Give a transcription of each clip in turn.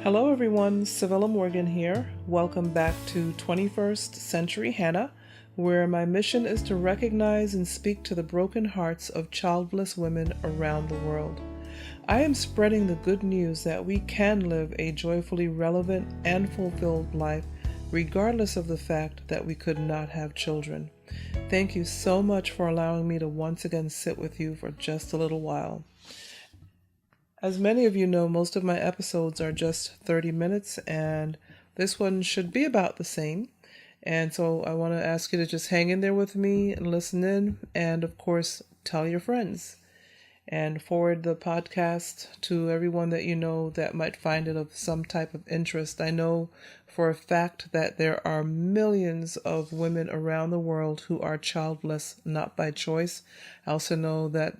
Hello everyone, Savella Morgan here. Welcome back to 21st Century Hannah, where my mission is to recognize and speak to the broken hearts of childless women around the world. I am spreading the good news that we can live a joyfully relevant and fulfilled life, regardless of the fact that we could not have children. Thank you so much for allowing me to once again sit with you for just a little while. As many of you know, most of my episodes are just 30 minutes, and this one should be about the same. And so I want to ask you to just hang in there with me and listen in, and of course, tell your friends and forward the podcast to everyone that you know that might find it of some type of interest. I know for a fact that there are millions of women around the world who are childless, not by choice. I also know that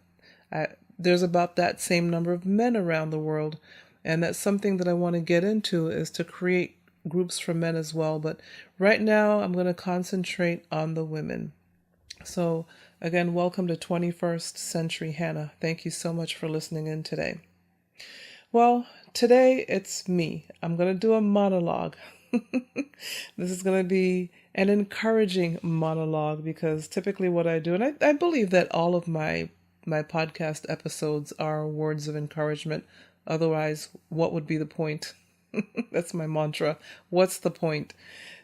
there's about that same number of men around the world, and that's something that I want to get into, is to create groups for men as well. But right now I'm going to concentrate on the women. So again, welcome to 21st Century Hannah. Thank you so much for listening in today. Well, today it's me. I'm going to do a monologue. This is going to be an encouraging monologue, because typically what I do, and I believe that all of my podcast episodes are words of encouragement. Otherwise, what would be the point? That's my mantra. What's the point?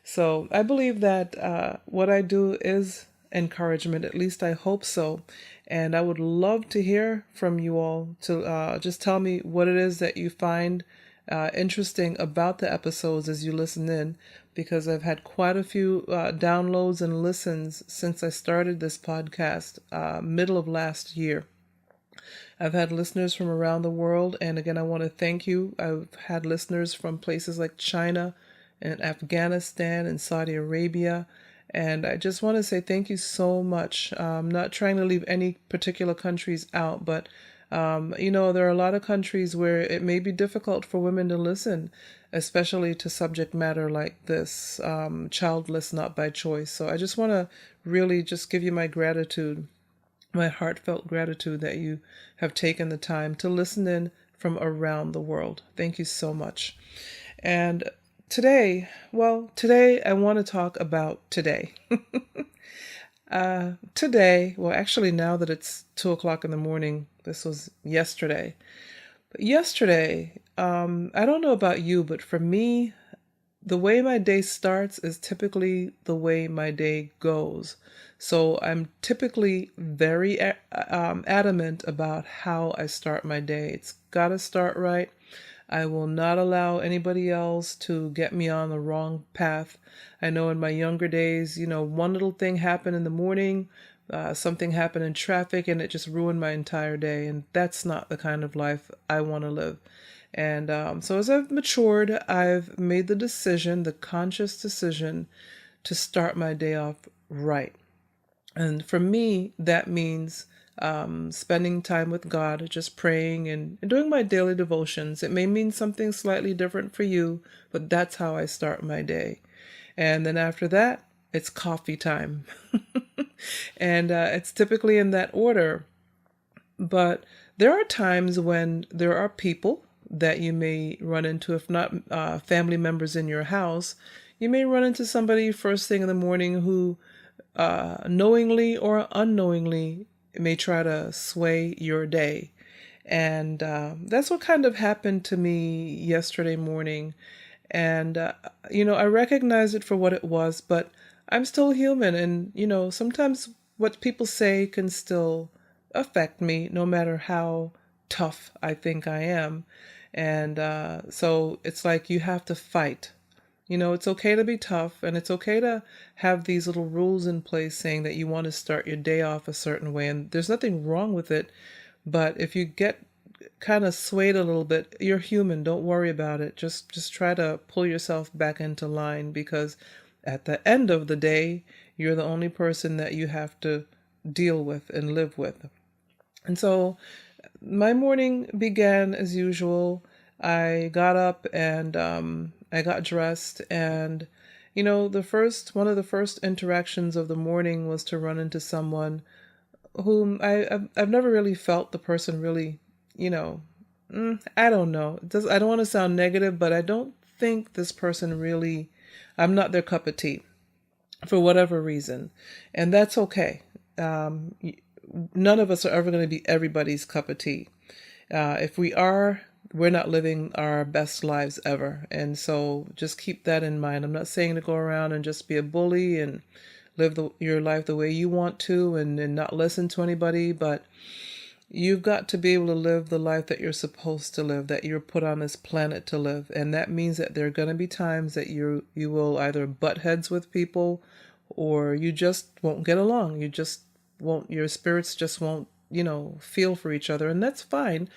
So I believe that what I do is encouragement. At least I hope so. And I would love to hear from you all to just tell me what it is that you find interesting about the episodes as you listen in, because I've had quite a few downloads and listens since I started this podcast middle of last year. I've had listeners from around the world, and again, I want to thank you. I've had listeners from places like China and Afghanistan and Saudi Arabia, and I just want to say thank you so much. I'm not trying to leave any particular countries out, but there are a lot of countries where it may be difficult for women to listen, especially to subject matter like this, childless, not by choice. So I just want to really just give you my gratitude, my heartfelt gratitude that you have taken the time to listen in from around the world. Thank you so much. And today I want to talk about today. Actually, now that it's 2:00 in the morning, this was yesterday. But yesterday, I don't know about you, but for me, the way my day starts is typically the way my day goes. So I'm typically very adamant about how I start my day. It's got to start right. I will not allow anybody else to get me on the wrong path. I know in my younger days, one little thing happened in the morning, something happened in traffic, and it just ruined my entire day. And that's not the kind of life I want to live. And so as I've matured, I've made the conscious decision, to start my day off right. And for me, that means spending time with God, just praying and doing my daily devotions. It may mean something slightly different for you, but that's how I start my day. And then after that, it's coffee time. And it's typically in that order. But there are times when there are people that you may run into, if not family members in your house. You may run into somebody first thing in the morning who knowingly or unknowingly may try to sway your day. And that's what kind of happened to me yesterday morning. And, I recognized it for what it was, but I'm still human. And, sometimes what people say can still affect me, no matter how tough I think I am. And so it's like you have to fight. It's okay to be tough, and it's okay to have these little rules in place saying that you want to start your day off a certain way, and there's nothing wrong with it. But if you get kind of swayed a little bit, you're human. Don't worry about it. Just try to pull yourself back into line, because at the end of the day, you're the only person that you have to deal with and live with. And so my morning began as usual. I got up and I got dressed, and one of the first interactions of the morning was to run into someone whom I've never really felt the person really, I don't know. I don't want to sound negative, but I don't think this person really, I'm not their cup of tea for whatever reason. And that's okay. Um, y- None of us are ever going to be everybody's cup of tea. If we are, we're not living our best lives ever. And so just keep that in mind. I'm not saying to go around and just be a bully and live your life the way you want to and not listen to anybody, but you've got to be able to live the life that you're supposed to live, that you're put on this planet to live. And that means that there are going to be times that you will either butt heads with people or you just won't get along. You just won't, your spirits just won't, feel for each other. And that's fine.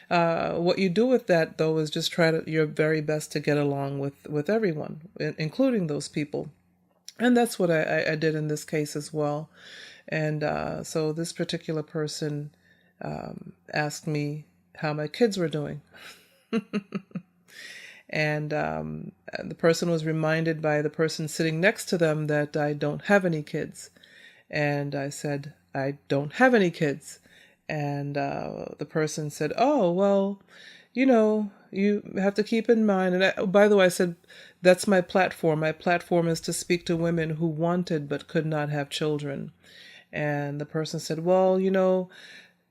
What you do with that, though, is just try your very best to get along with everyone, including those people. And that's what I did in this case as well. And so this particular person asked me how my kids were doing. And the person was reminded by the person sitting next to them that I don't have any kids. And I said, I don't have any kids. And the person said, oh, well, you have to keep in mind. And by the way, I said, that's my platform. My platform is to speak to women who wanted but could not have children. And the person said, well,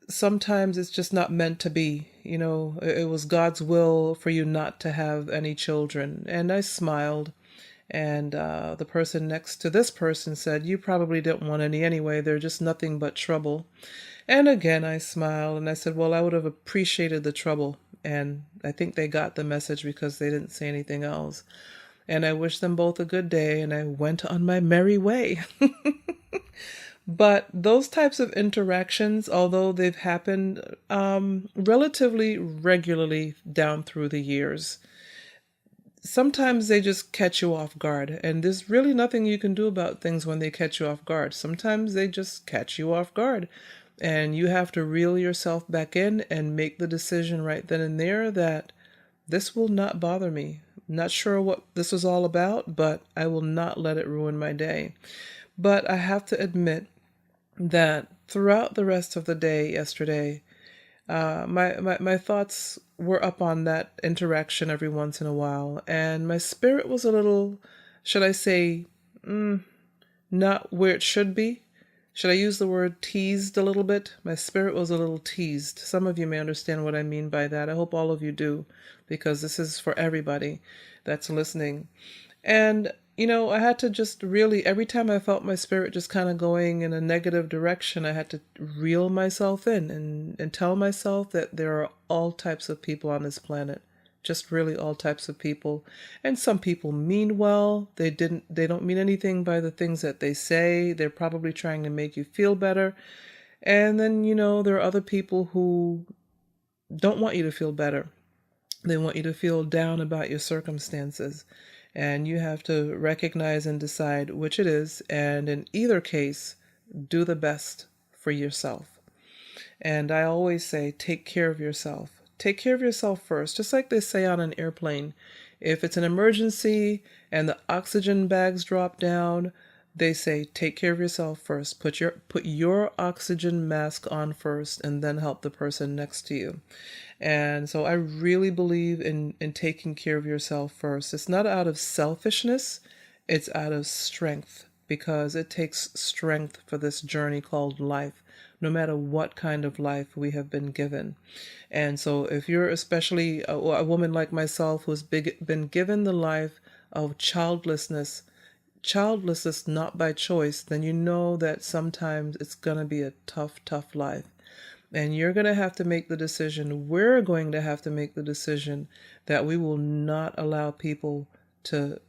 sometimes it's just not meant to be. It was God's will for you not to have any children. And I smiled. And the person next to this person said, you probably didn't want any anyway. They're just nothing but trouble. And again, I smiled and I said, well, I would have appreciated the trouble. And I think they got the message because they didn't say anything else. And I wished them both a good day and I went on my merry way. But those types of interactions, although they've happened relatively regularly down through the years, sometimes they just catch you off guard. And there's really nothing you can do about things when they catch you off guard. Sometimes they just catch you off guard. And you have to reel yourself back in and make the decision right then and there that this will not bother me. Not sure what this was all about, but I will not let it ruin my day. But I have to admit that throughout the rest of the day yesterday, my thoughts were up on that interaction every once in a while, and my spirit was a little, should I say, not where it should be. Should I use the word teased a little bit? My spirit was a little teased. Some of you may understand what I mean by that. I hope all of you do, because this is for everybody that's listening. And, I had to just really, every time I felt my spirit just kind of going in a negative direction, I had to reel myself in and tell myself that there are all types of people on this planet. Just really all types of people. And some people mean well. They don't mean anything by the things that they say. They're probably trying to make you feel better. And then, there are other people who don't want you to feel better. They want you to feel down about your circumstances. And you have to recognize and decide which it is. And in either case, do the best for yourself. And I always say, take care of yourself. Take care of yourself first, just like they say on an airplane. If it's an emergency and the oxygen bags drop down, they say take care of yourself first. Put your oxygen mask on first and then help the person next to you. And so I really believe in taking care of yourself first. It's not out of selfishness, it's out of strength, because it takes strength for this journey called life, no matter what kind of life we have been given. And so if you're especially a woman like myself who's been given the life of childlessness not by choice, then you know that sometimes it's going to be a tough, tough life. And you're going to have to make the decision, we're going to have to make the decision that we will not allow people to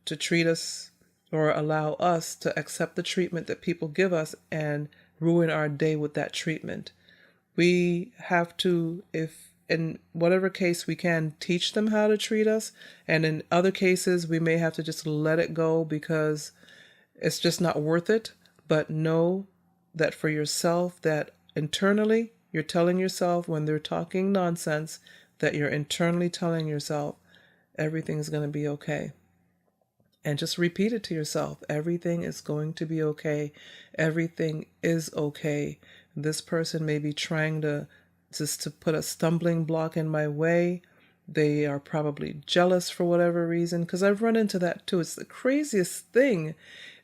treat us or allow us to accept the treatment that people give us and ruin our day with that treatment. We have to, if in whatever case we can, teach them how to treat us. And in other cases, we may have to just let it go because it's just not worth it. But know that for yourself, that internally, you're telling yourself when they're talking nonsense, that you're internally telling yourself, everything's going to be okay. And just repeat it to yourself. Everything is going to be okay. Everything is okay. This person may be trying to just to put a stumbling block in my way. They are probably jealous for whatever reason, because I've run into that too. It's the craziest thing.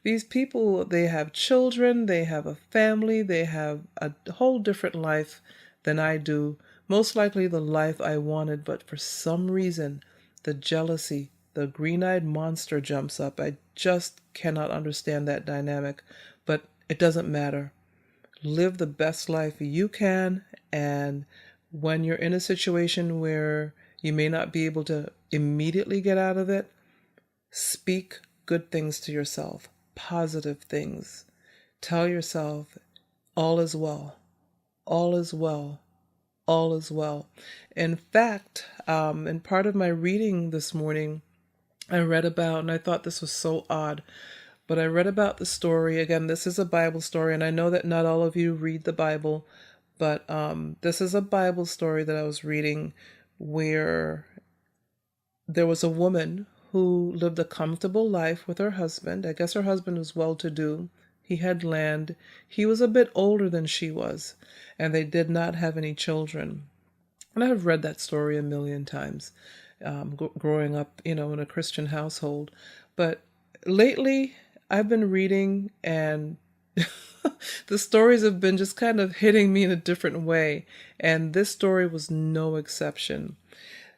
These people, they have children, they have a family, they have a whole different life than I do. Most likely the life I wanted, but for some reason, the jealousy, the green-eyed monster jumps up. I just cannot understand that dynamic, but it doesn't matter. Live the best life you can, and when you're in a situation where you may not be able to immediately get out of it, speak good things to yourself, positive things. Tell yourself, all is well, all is well, all is well. In fact, in part of my reading this morning, I read about, and I thought this was so odd, but I read about the story. Again, this is a Bible story, and I know that not all of you read the Bible, but this is a Bible story that I was reading where there was a woman who lived a comfortable life with her husband. I guess her husband was well-to-do. He had land. He was a bit older than she was, and they did not have any children. And I've read that story a million times, growing up, in a Christian household. But lately, I've been reading, and the stories have been just kind of hitting me in a different way. And this story was no exception.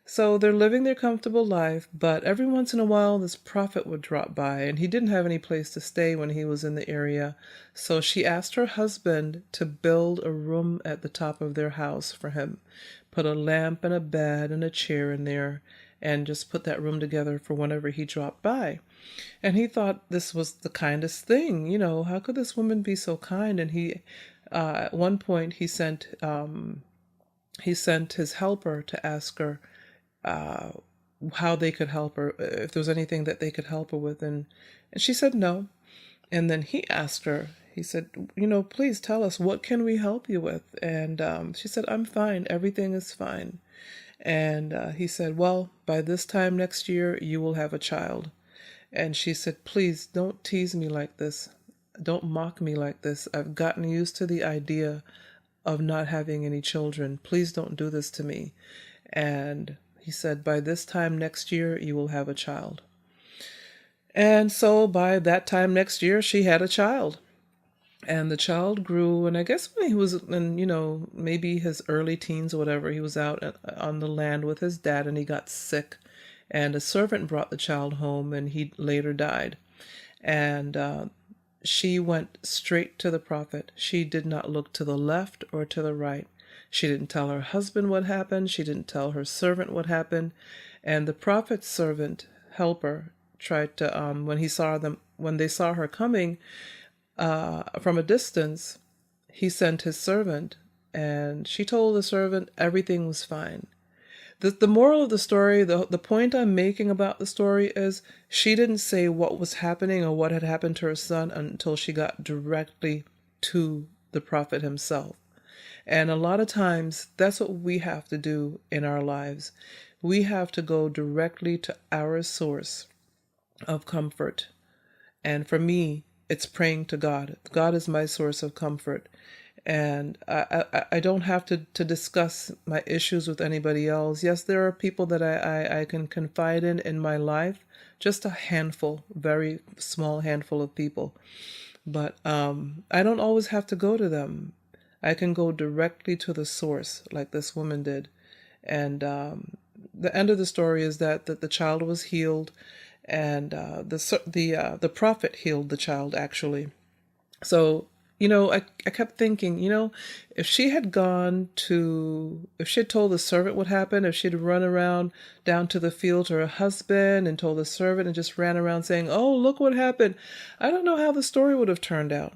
So they're living their comfortable life, but every once in a while this prophet would drop by, and he didn't have any place to stay when he was in the area. So she asked her husband to build a room at the top of their house for him, put a lamp and a bed and a chair in there, and just put that room together for whenever he dropped by. And he thought this was the kindest thing. How could this woman be so kind? And he, at one point, he sent his helper to ask her how they could help her, if there was anything that they could help her with, and she said no. And then he asked her, he said, please tell us, what can we help you with? And she said, I'm fine, everything is fine. And he said, well, by this time next year you will have a child. And she said, please don't tease me like this, don't mock me like this. I've gotten used to the idea of not having any children. Please don't do this to me. And he said, by this time next year, you will have a child. And so by that time next year, she had a child. And the child grew, and I guess when he was in, maybe his early teens or whatever, he was out on the land with his dad, and he got sick. And a servant brought the child home, and he later died. And she went straight to the prophet. She did not look to the left or to the right. She didn't tell her husband what happened. She didn't tell her servant what happened. And the prophet's servant, helper, tried to, when they saw her coming from a distance, he sent his servant, and she told the servant everything was fine. The moral of the story, the point I'm making about the story is she didn't say what was happening or what had happened to her son until she got directly to the prophet himself. And a lot of times, that's what we have to do in our lives. We have to go directly to our source of comfort. And for me, it's praying to God. God is my source of comfort. And I don't have to discuss my issues with anybody else. Yes, there are people that I can confide in my life, just a handful, very small handful of people. But I don't always have to go to them. I can go directly to the source, like this woman did. And the end of the story is that the child was healed, and the prophet healed the child, actually. So, I kept thinking, if she had told the servant what happened, if she'd run around down to the field to her husband and told the servant and just ran around saying, oh, look what happened, I don't know how the story would have turned out.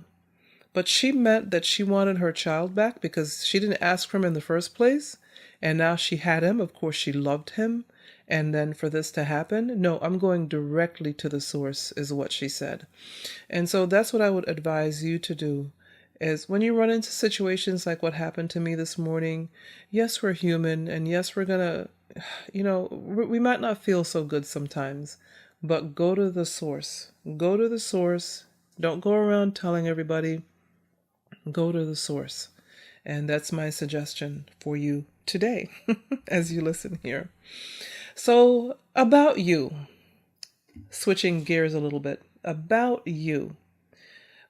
But she meant that she wanted her child back because she didn't ask for him in the first place. And now she had him. Of course, she loved him. And then for this to happen, no, I'm going directly to the source, is what she said. And so that's what I would advise you to do, is when you run into situations like what happened to me this morning, yes, we're human. And yes, we're going to, we might not feel so good sometimes, but go to the source. Go to the source. Don't go around telling everybody. Go to the source. And that's my suggestion for you today as you listen here. So, about you, switching gears a little bit, about you.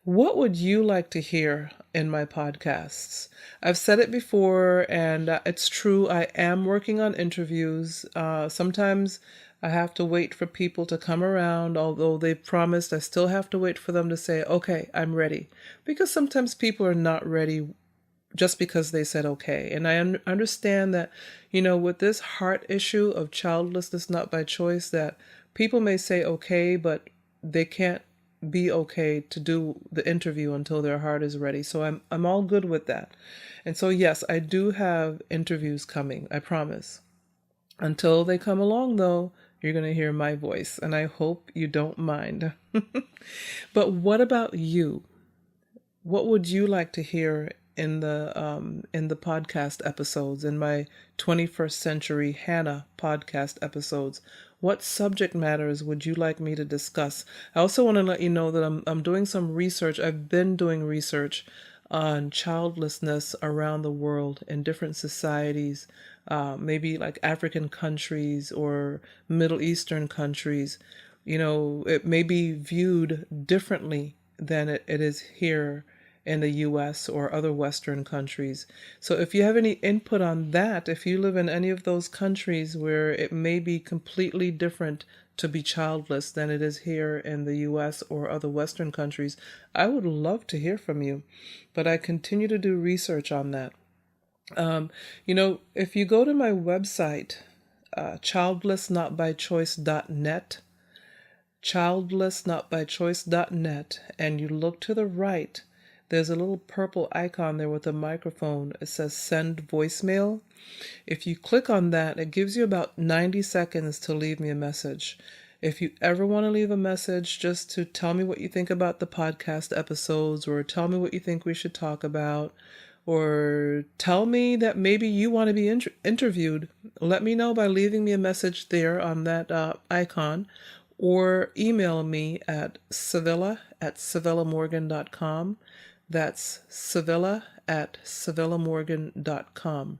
What would you like to hear in my podcasts? I've said it before, and it's true. I am working on interviews. Sometimes I have to wait for people to come around, although they've promised. I still have to wait for them to say, okay, I'm ready. Because sometimes people are not ready just because they said okay. And I understand that, with this heart issue of childlessness not by choice, that people may say okay, but they can't be okay to do the interview until their heart is ready. So I'm all good with that. And so yes, I do have interviews coming, I promise. Until they come along though, you're going to hear my voice, and I hope you don't mind. But what about you? What would you like to hear in the podcast episodes, in my 21st Century Hannah podcast episodes? What subject matters would you like me to discuss? I also want to let you know that I'm doing some research. I've been doing research on childlessness around the world in different societies, maybe like African countries or Middle Eastern countries. It may be viewed differently than it is here in the US or other Western countries. So if you have any input on that, if you live in any of those countries where it may be completely different to be childless than it is here in the US or other Western countries, I would love to hear from you. But I continue to do research on that. If you go to my website, childlessnotbychoice.net, childlessnotbychoice.net, and you look to the right, there's a little purple icon there with a microphone. It says send voicemail. If you click on that, it gives you about 90 seconds to leave me a message. If you ever want to leave a message just to tell me what you think about the podcast episodes, or tell me what you think we should talk about, or tell me that maybe you want to be interviewed, let me know by leaving me a message there on that icon, or email me at sevilla@sevillamorgan.com. That's sevilla@sevillamorgan.com.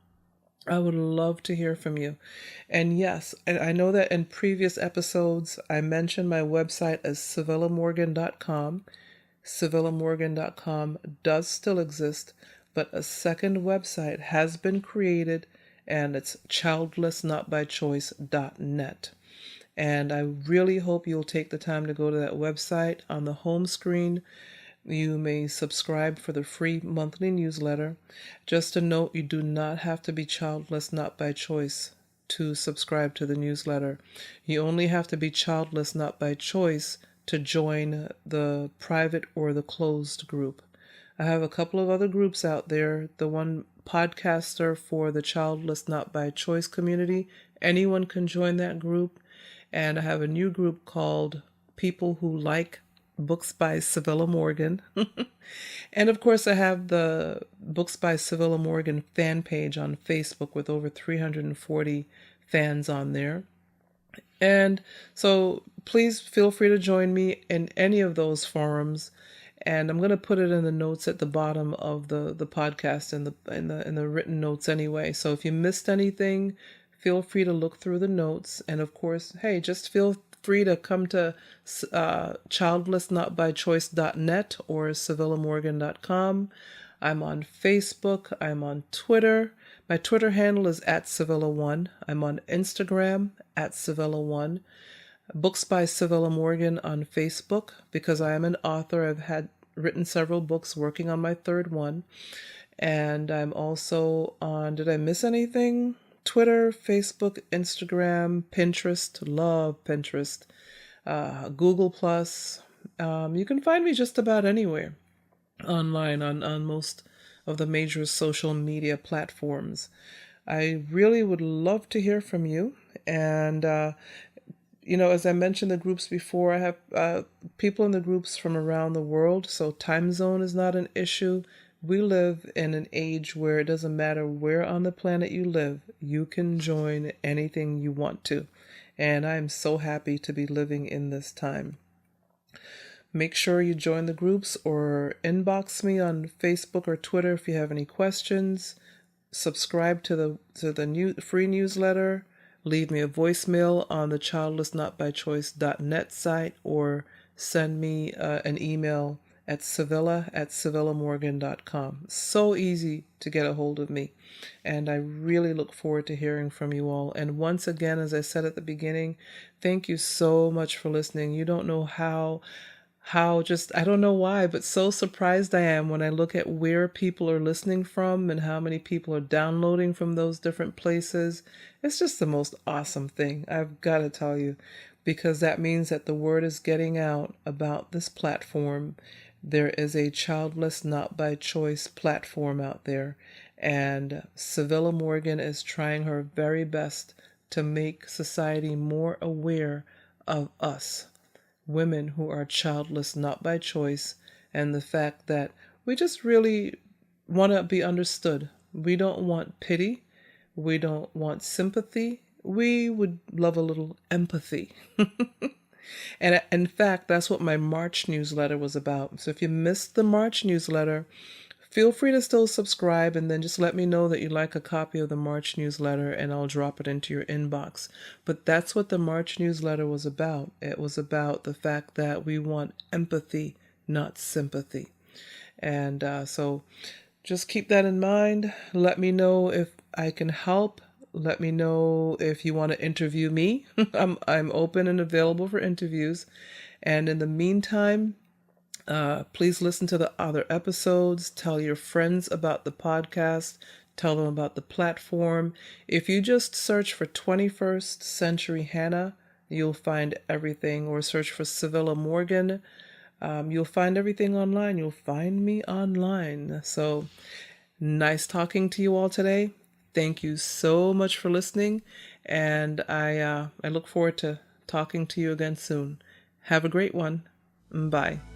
I would love to hear from you. And yes, and I know that in previous episodes, I mentioned my website as sevillamorgan.com. sevillamorgan.com does still exist, but a second website has been created, and it's childlessnotbychoice.net. And I really hope you'll take the time to go to that website. On the home screen, you may subscribe for the free monthly newsletter. Just a note, you do not have to be childless not by choice to subscribe to the newsletter. You only have to be childless not by choice to join the private or the closed group. I have a couple of other groups out there. The one podcaster for the Childless Not by Choice community, anyone can join that group. And I have a new group called People Who Like Books by Sevilla Morgan. And of course, I have the Books by Sevilla Morgan fan page on Facebook with over 340 fans on there. And so please feel free to join me in any of those forums. And I'm going to put it in the notes at the bottom of the podcast and in the written notes anyway. So if you missed anything, feel free to look through the notes. And of course, hey, just feel free to come to childlessnotbychoice.net or sevillamorgan.com. I'm on Facebook. I'm on Twitter. My Twitter handle is @Sevilla1. I'm on Instagram @Sevilla1. Books by Sevilla Morgan on Facebook, because I am an author. I've had written several books, working on my third one. And I'm also on, did I miss anything? Twitter, Facebook, Instagram, Pinterest. Love Pinterest. Google Plus. You can find me just about anywhere online on most of the major social media platforms. I really would love to hear from you. And as I mentioned the groups before, I have people in the groups from around the world, so time zone is not an issue. We live in an age where it doesn't matter where on the planet you live, you can join anything you want to. And I'm so happy to be living in this time. Make sure you join the groups or inbox me on Facebook or Twitter if you have any questions. Subscribe to the new free newsletter. Leave me a voicemail on the childlessnotbychoice.net site, or send me an email at sevilla@sevillamorgan.com. So easy to get a hold of me. And I really look forward to hearing from you all. And once again, as I said at the beginning, thank you so much for listening. You don't know how just, I don't know why, but so surprised I am when I look at where people are listening from and how many people are downloading from those different places. It's just the most awesome thing, I've got to tell you, because that means that the word is getting out about this platform. There is a Childless Not by Choice platform out there, and Sevilla Morgan is trying her very best to make society more aware of us, women who are childless not by choice, and the fact that we just really want to be understood. We don't want pity. We don't want sympathy. We would love a little empathy. And in fact, that's what my March newsletter was about. So if you missed the March newsletter, feel free to still subscribe, and then just let me know that you'd like a copy of the March newsletter and I'll drop it into your inbox. But that's what the March newsletter was about. It was about the fact that we want empathy, not sympathy. And so just keep that in mind. Let me know if I can help. Let me know if you want to interview me. I'm open and available for interviews. And in the meantime, please listen to the other episodes. Tell your friends about the podcast. Tell them about the platform. If you just search for 21st Century Hannah, you'll find everything. Or search for Sevilla Morgan. You'll find everything online. You'll find me online. So nice talking to you all today. Thank you so much for listening. And I look forward to talking to you again soon. Have a great one. Bye.